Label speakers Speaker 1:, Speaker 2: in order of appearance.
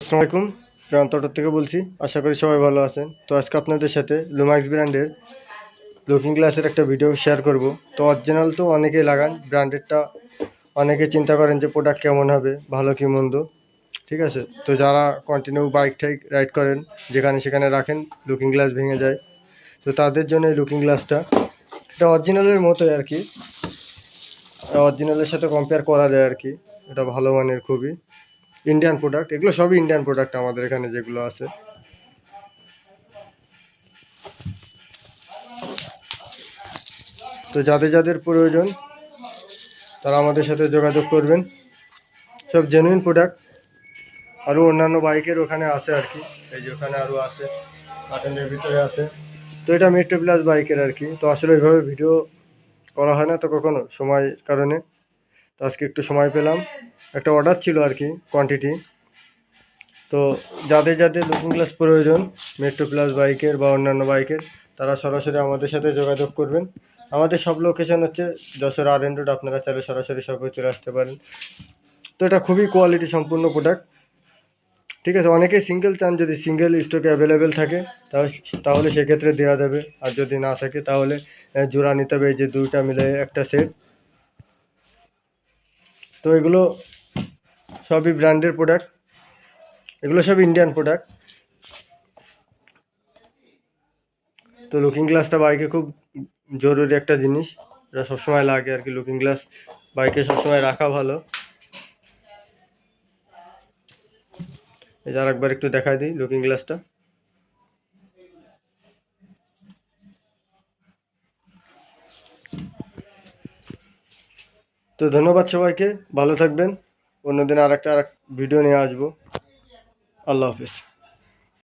Speaker 1: আসসালামু আলাইকুম। প্রান্ত অটো থেকে বলছি, আশা করি সবাই ভালো আছেন। তো আজকে আপনাদের সাথে লুমাক্স ব্র্যান্ডের লুকিং গ্লাসের একটা ভিডিও শেয়ার করব। তো অরিজিনাল তো অনেকেই লাগান, ব্র্যান্ডেডটা অনেকে চিন্তা করেন যে প্রোডাক্ট কেমন হবে, ভালো কি মন্দ। ঠিক আছে, তো যারা কন্টিনিউ বাইক টাইক রাইড করেন, যেখানে সেখানে রাখেন, লুকিং গ্লাস ভেঙে যায়, তো তাদের জন্য এই লুকিং গ্লাসটা এটা অরিজিনালের মতোই আর কি, অরিজিনালের সাথে কম্পেয়ার করা যায় আর কি। এটা ভালো মানের, খুবই ইন্ডিয়ান প্রোডাক্ট, এগুলো সবই ইন্ডিয়ান প্রোডাক্ট আমাদের এখানে যেগুলো আছে। তো যাদের যাদের প্রয়োজন তারা আমাদের সাথে যোগাযোগ করবেন। সব জেনুইন প্রোডাক্ট। আরও অন্যান্য বাইকের ওখানে আছে আর কি, এই যে ওখানে আরও আছে, কার্টনের ভিতরে আছে। তো এটা মেট্রো প্লাস বাইকের আর কি। তো আসলে ওইভাবে ভিডিও করা হয় না তো কখনো, সময়ের কারণে। তো আজকে একটু সময় পেলাম, একটা অর্ডার ছিল আর কি, কোয়ান্টিটি। তো যাদের যাদের লুকিং গ্লাস প্রয়োজন মেট্রো প্লাস বাইকের বা অন্যান্য বাইকের, তারা সরাসরি আমাদের সাথে যোগাযোগ করবেন। আমাদের সব লোকেশন হচ্ছে যশোর আর এন রোড, আপনারা চাইলে সরাসরি সবাই চলে আসতে পারেন। তো এটা খুবই কোয়ালিটি সম্পূর্ণ প্রোডাক্ট। ঠিক আছে, অনেকেই সিঙ্গেল চান, যদি সিঙ্গেল স্টকে অ্যাভেলেবেল থাকে তাহলে সেক্ষেত্রে দেওয়া যাবে, আর যদি না থাকে তাহলে জোড়া নিতে হবে, এই যে দুইটা মিলে একটা সেট। তো এগুলো সবই ব্র্যান্ডের প্রোডাক্ট, এগুলো সব ইন্ডিয়ান প্রোডাক্ট। তো লুকিং গ্লাসটা বাইকে খুব জরুরি একটা জিনিস, এটা সবসময় লাগে আর কি। লুকিং গ্লাস বাইকে সবসময় রাখা ভালো। এই যে আরেকবার একটু দেখাই দিই লুকিং গ্লাসটা। তো ধন্যবাদ সবাইকে, ভালো থাকবেন। অন্যদিন আর একটা ভিডিও নিয়ে আসবো। আল্লাহ হাফিজ।